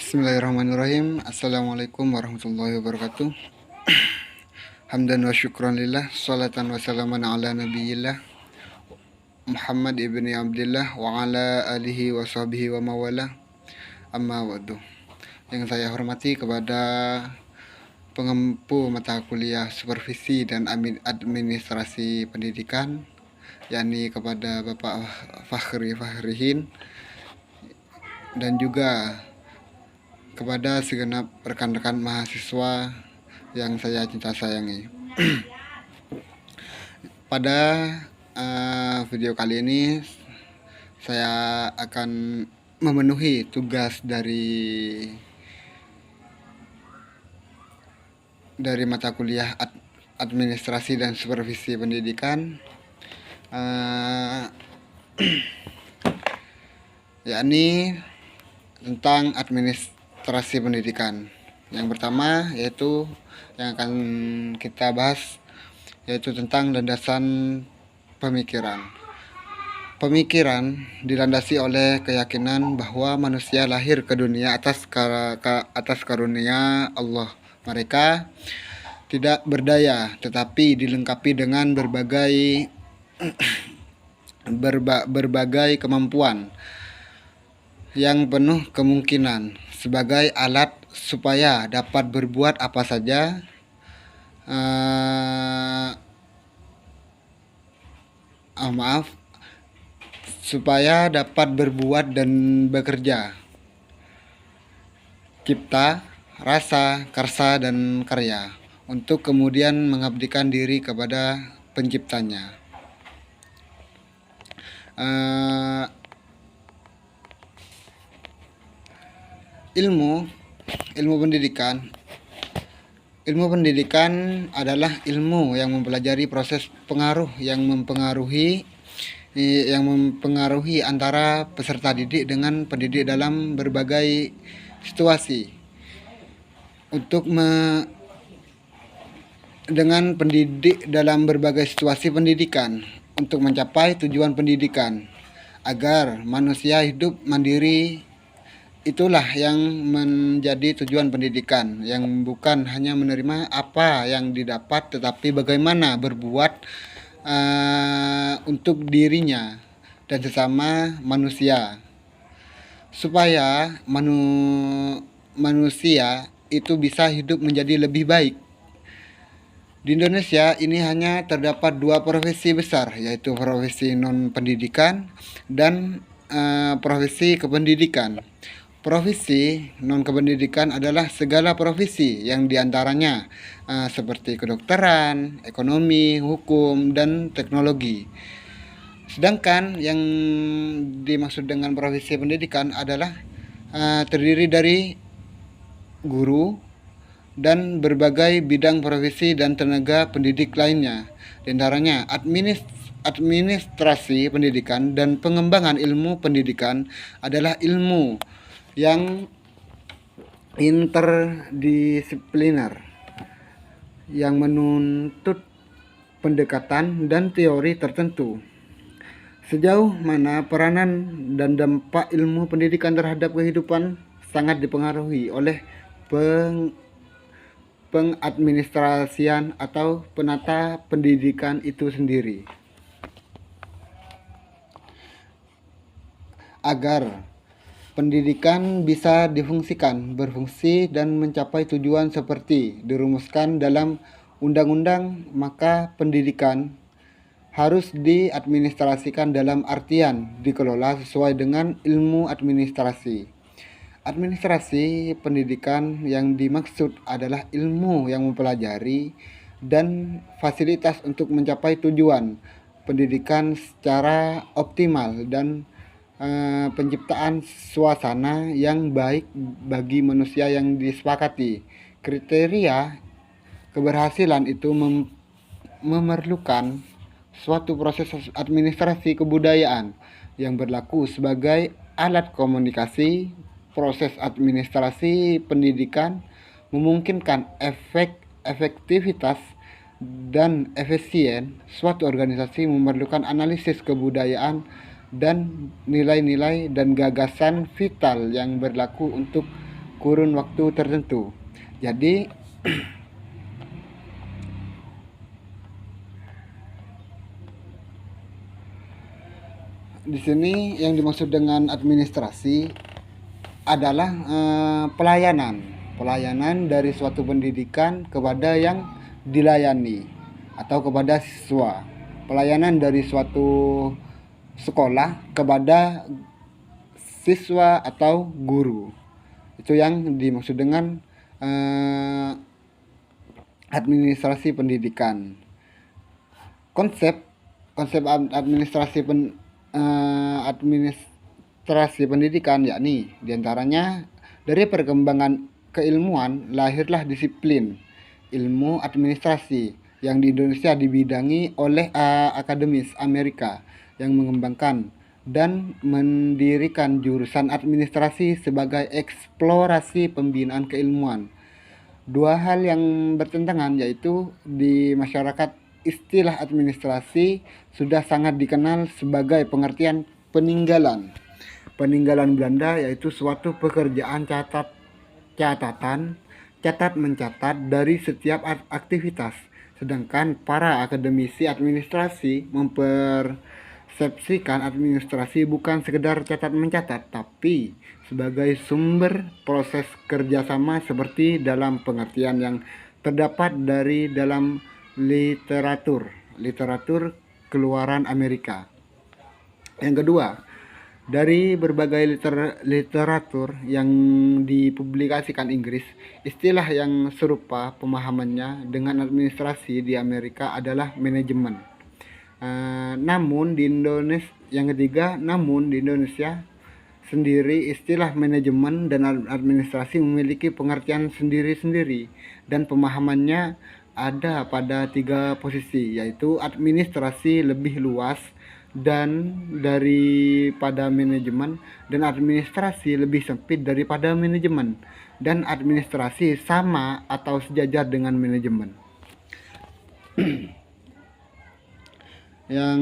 Bismillahirrahmanirrahim. Assalamualaikum warahmatullahi wabarakatuh. Hamdan wa syukran lillah, salatan wa salaman ala nabiyillah Muhammad ibni Abdillah wa ala alihi wa sahbihi wa mawala. Amma wa'du. Yang saya hormati kepada pengempu mata kuliah supervisi dan administrasi pendidikan, yakni kepada Bapak Fakhri Fahrihin, dan juga kepada segenap rekan-rekan mahasiswa yang saya cinta sayangi. Pada video kali ini saya akan memenuhi tugas dari mata kuliah administrasi dan supervisi pendidikan, yakni tentang administrasi pendidikan. Yang pertama yaitu yang akan kita bahas yaitu tentang landasan pemikiran. Pemikiran dilandasi oleh keyakinan bahwa manusia lahir ke dunia atas karunia Allah. Mereka tidak berdaya, tetapi dilengkapi dengan berbagai kemampuan yang penuh kemungkinan sebagai alat supaya dapat berbuat apa saja, supaya dapat berbuat dan bekerja, cipta, rasa, karsa, dan karya, untuk kemudian mengabdikan diri kepada penciptanya. Ilmu pendidikan adalah ilmu yang mempelajari proses pengaruh yang mempengaruhi antara peserta didik dengan pendidik dalam berbagai situasi. Dengan pendidik dalam berbagai situasi pendidikan untuk mencapai tujuan pendidikan agar manusia hidup mandiri. Itulah yang menjadi tujuan pendidikan, yang bukan hanya menerima apa yang didapat, tetapi bagaimana berbuat untuk dirinya dan sesama manusia, supaya manusia itu bisa hidup menjadi lebih baik. Di Indonesia ini hanya terdapat dua profesi besar, yaitu profesi non-pendidikan dan profesi kependidikan. Profesi non-kependidikan adalah segala profesi yang diantaranya seperti kedokteran, ekonomi, hukum, dan teknologi. Sedangkan yang dimaksud dengan profesi pendidikan adalah terdiri dari guru dan berbagai bidang profesi dan tenaga pendidik lainnya. Di antaranya administrasi pendidikan dan pengembangan ilmu pendidikan adalah ilmu yang interdisipliner yang menuntut pendekatan dan teori tertentu. Sejauh mana peranan dan dampak ilmu pendidikan terhadap kehidupan sangat dipengaruhi oleh pengadministrasian atau penata pendidikan itu sendiri. Agar pendidikan bisa berfungsi dan mencapai tujuan seperti dirumuskan dalam undang-undang, maka pendidikan harus diadministrasikan dalam artian dikelola sesuai dengan ilmu administrasi. Administrasi pendidikan yang dimaksud adalah ilmu yang mempelajari dan fasilitas untuk mencapai tujuan pendidikan secara optimal dan penciptaan suasana yang baik bagi manusia yang disepakati. Kriteria keberhasilan itu memerlukan suatu proses administrasi kebudayaan yang berlaku sebagai alat komunikasi. Proses administrasi pendidikan memungkinkan efektivitas dan efisien suatu organisasi, memerlukan analisis kebudayaan dan nilai-nilai dan gagasan vital yang berlaku untuk kurun waktu tertentu. Jadi di sini yang dimaksud dengan administrasi adalah pelayanan dari suatu pendidikan kepada yang dilayani atau kepada siswa, pelayanan dari suatu sekolah kepada siswa atau guru. Itu yang dimaksud dengan administrasi pendidikan. Konsep administrasi pendidikan yakni diantaranya dari perkembangan keilmuan lahirlah disiplin ilmu administrasi yang di Indonesia dibidangi oleh akademis Amerika yang mengembangkan dan mendirikan jurusan administrasi sebagai eksplorasi pembinaan keilmuan. Dua hal yang bertentangan yaitu di masyarakat istilah administrasi sudah sangat dikenal sebagai pengertian peninggalan Belanda, yaitu suatu pekerjaan catat mencatat dari setiap aktivitas. Sedangkan para akademisi administrasi mempersepsikan administrasi bukan sekedar catat mencatat, tapi sebagai sumber proses kerjasama seperti dalam pengertian yang terdapat dari dalam literatur keluaran Amerika. Yang kedua, dari berbagai literatur yang dipublikasikan Inggris, istilah yang serupa pemahamannya dengan administrasi di Amerika adalah manajemen. Namun di Indonesia sendiri istilah manajemen dan administrasi memiliki pengertian sendiri-sendiri dan pemahamannya ada pada 3 posisi, yaitu administrasi lebih luas dan daripada manajemen, dan administrasi lebih sempit daripada manajemen, dan administrasi sama atau sejajar dengan manajemen. Yang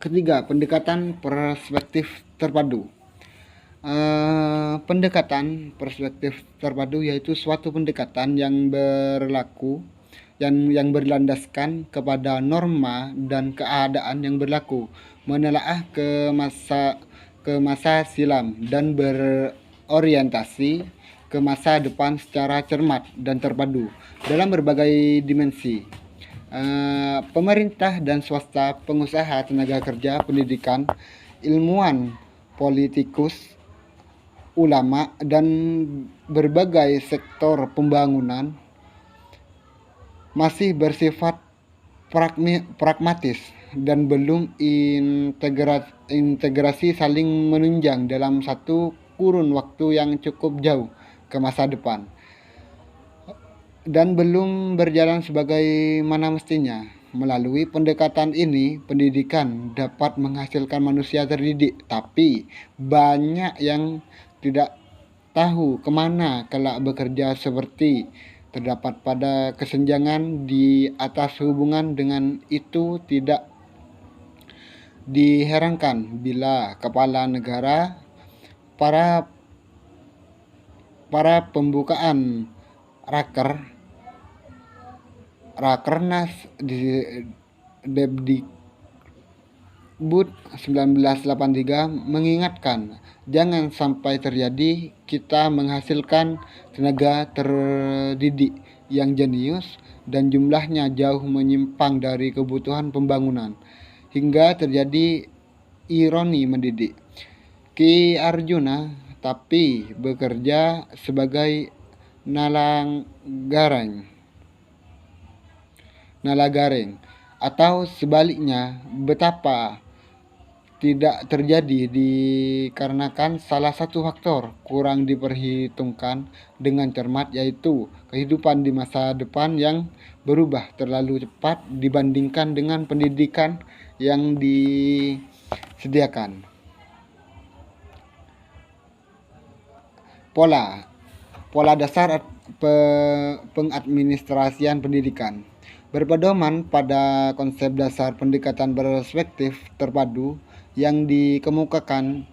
ketiga, pendekatan perspektif terpadu. Pendekatan perspektif terpadu yaitu suatu pendekatan yang berlandaskan kepada norma dan keadaan yang berlaku, menelaah ke masa silam dan berorientasi ke masa depan secara cermat dan terpadu dalam berbagai dimensi. Pemerintah dan swasta, pengusaha, tenaga kerja, pendidikan, ilmuwan, politikus, ulama, dan berbagai sektor pembangunan masih bersifat pragmatis dan belum integrasi saling menunjang dalam satu kurun waktu yang cukup jauh ke masa depan, dan belum berjalan sebagaimana mestinya. Melalui pendekatan ini, pendidikan dapat menghasilkan manusia terdidik, tapi banyak yang tidak tahu kemana kelak bekerja, seperti terdapat pada kesenjangan di atas. Hubungan dengan itu tidak diherankan bila kepala negara, para pembukaan Rakernas di Depdikbud 1983 mengingatkan, jangan sampai terjadi kita menghasilkan tenaga terdidik yang jenius dan jumlahnya jauh menyimpang dari kebutuhan pembangunan, hingga terjadi ironi mendidik. Ki Arjuna tapi bekerja sebagai nalagareng, atau sebaliknya. Betapa tidak terjadi dikarenakan salah satu faktor kurang diperhitungkan dengan cermat, yaitu kehidupan di masa depan yang berubah terlalu cepat dibandingkan dengan pendidikan yang disediakan. Pola dasar pengadministrasian pendidikan berpedoman pada konsep dasar pendekatan perspektif terpadu yang dikemukakan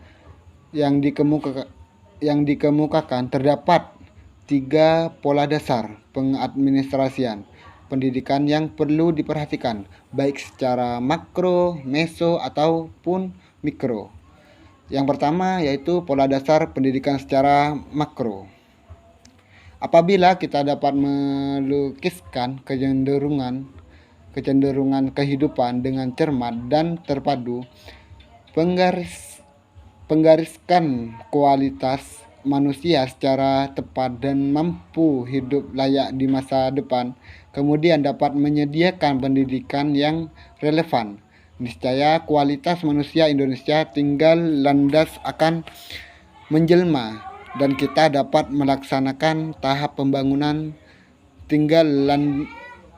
yang dikemukakan terdapat 3 pola dasar pengadministrasian pendidikan yang perlu diperhatikan, baik secara makro, meso, ataupun mikro. Yang pertama yaitu pola dasar pendidikan secara makro. Apabila kita dapat melukiskan kecenderungan kehidupan dengan cermat dan terpadu, penggariskan kualitas manusia secara tepat dan mampu hidup layak di masa depan, kemudian dapat menyediakan pendidikan yang relevan. Niscaya kualitas manusia Indonesia tinggal landas akan menjelma dan kita dapat melaksanakan tahap pembangunan tinggal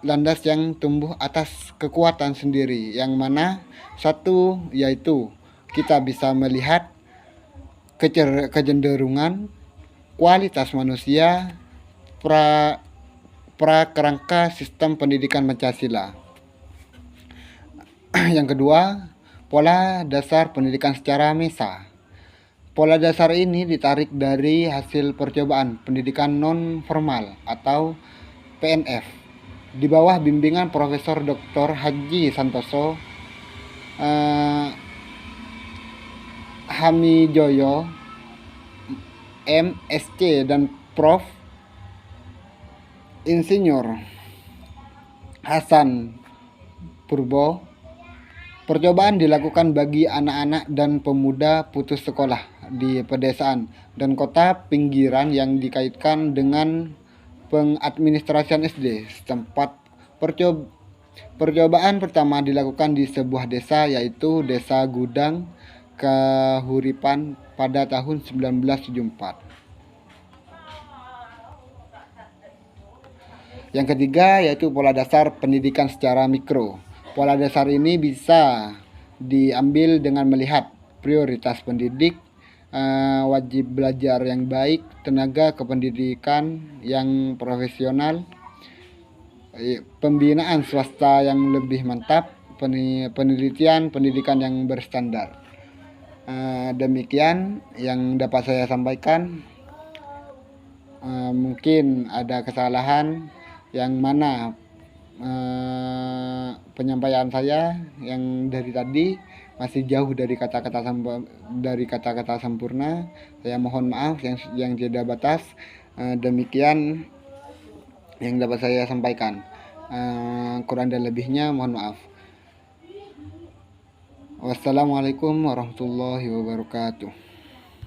landas yang tumbuh atas kekuatan sendiri, yang mana satu yaitu kita bisa melihat kecenderungan kualitas manusia prakerangka sistem pendidikan Pancasila. Yang kedua, pola dasar pendidikan secara MESA. Pola dasar ini ditarik dari hasil percobaan pendidikan non formal atau PNF di bawah bimbingan Profesor Dr. Haji Santoso Hamijoyo, MSc, dan Prof. Insinyur Hasan Purbo. Percobaan dilakukan bagi anak-anak dan pemuda putus sekolah di pedesaan dan kota pinggiran yang dikaitkan dengan pengadministrasian SD setempat. Percobaan pertama dilakukan di sebuah desa, yaitu Desa Gudang, Kahuripan, pada tahun 1974. Yang ketiga yaitu pola dasar pendidikan secara mikro. Pola dasar ini bisa diambil dengan melihat prioritas pendidik, wajib belajar yang baik, tenaga kependidikan yang profesional, pembinaan swasta yang lebih mantap, penelitian pendidikan yang berstandar. Demikian yang dapat saya sampaikan. Mungkin ada kesalahan yang mana penyampaian saya yang dari tadi masih jauh dari kata-kata sempurna. Saya mohon maaf yang tidak batas. Demikian yang dapat saya sampaikan. Kurang dan lebihnya mohon maaf. Wassalamualaikum warahmatullahi wabarakatuh.